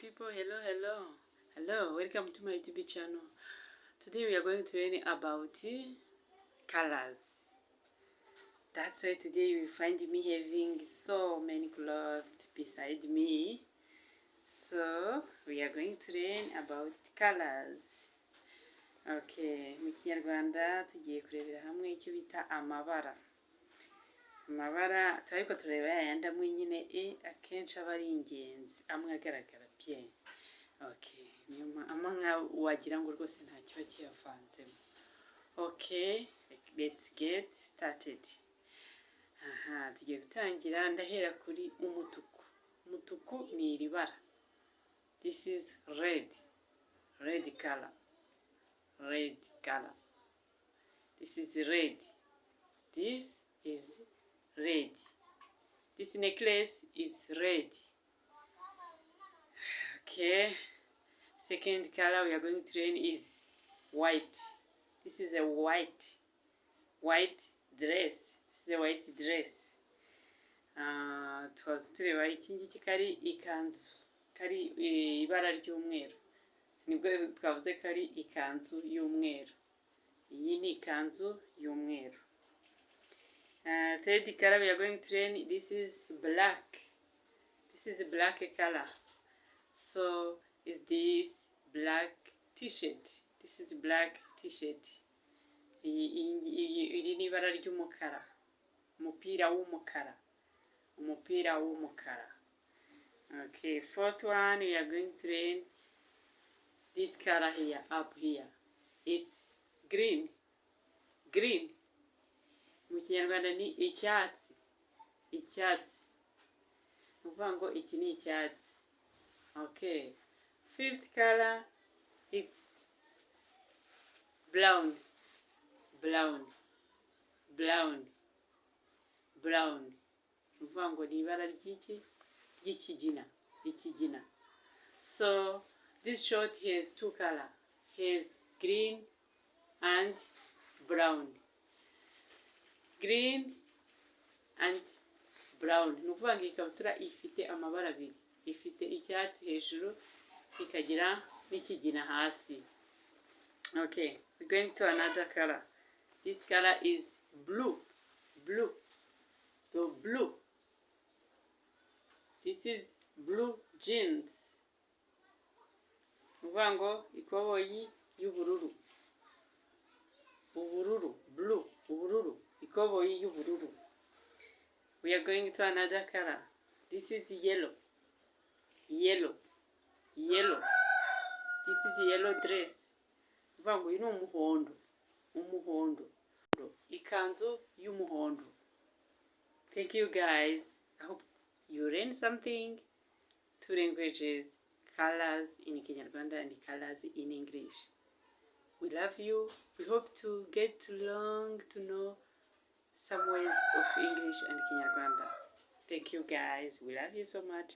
people. Hello, welcome to my YouTube channel. Today we are going to learn about colors. That's why today you will find me having so many clothes beside me. So we are going to learn about colors. Okay, mu Kinyarwanda tugiye kurebera hamwe icyo bita amabara. Amabara ariko tureba yayandi amwe nyine akenshi aba ari ingenzi, amwe agaragara bien. Okay, amwe wagira ngo rwose nta kiba kiyavanzemo. Okay, let's get started. Tugiye gutangira, ndahera kuri umutuku. Umutuku ni iri bara. This is red color. Red color. This is red. This is red. This necklace is red. Okay. Second color we are going to learn is white. This is a white dress. This is a white dress. Twaza tureba iki ngiki kari ikanzu, kari ibara ry'umweru. Nibwo twavuze kari ikanzu y'umweru. Iyi ni ikanzu y'umweru. Third color we are going to learn, this is black. This is a black color. So is this black t-shirt. This is black t-shirt. Iri ni ibara ry'umukara. Umupira w'umukara. Okay, fourth one we are going to learn this color here, up here. It's green. Mu Kinyarwanda ni icyatsi. Uvuga ngo iki ni icyatsi. Okay. Fifth color, it's brown. Uvuga ngo ni ibara ry'ikigina. So this shirt has two colors. Has green and brown. Green and brown. Ni ukuvuga ngo ikabutura ifite amabara abiri. Ifite icyatsi hejuru, ikagira n'ikigina hasi. Okay, we're going to another color. This color is blue. So blue. This is blue jeans. Uvuga ngo ikoboyi y'ubururu. Blue. Ikoboyi y'ubururu. We are going to another color. This is yellow. This is yellow dress. Uvuga ngo uyu ni umuhondo. Ikanzu y'umuhondo. Thank you guys. I hope you learned something. Two languages, colors in Kinyarwanda and colors in English. We love you. We hope to get to learn to know some words of English and Kinyarwanda. Thank you guys. We love you so much.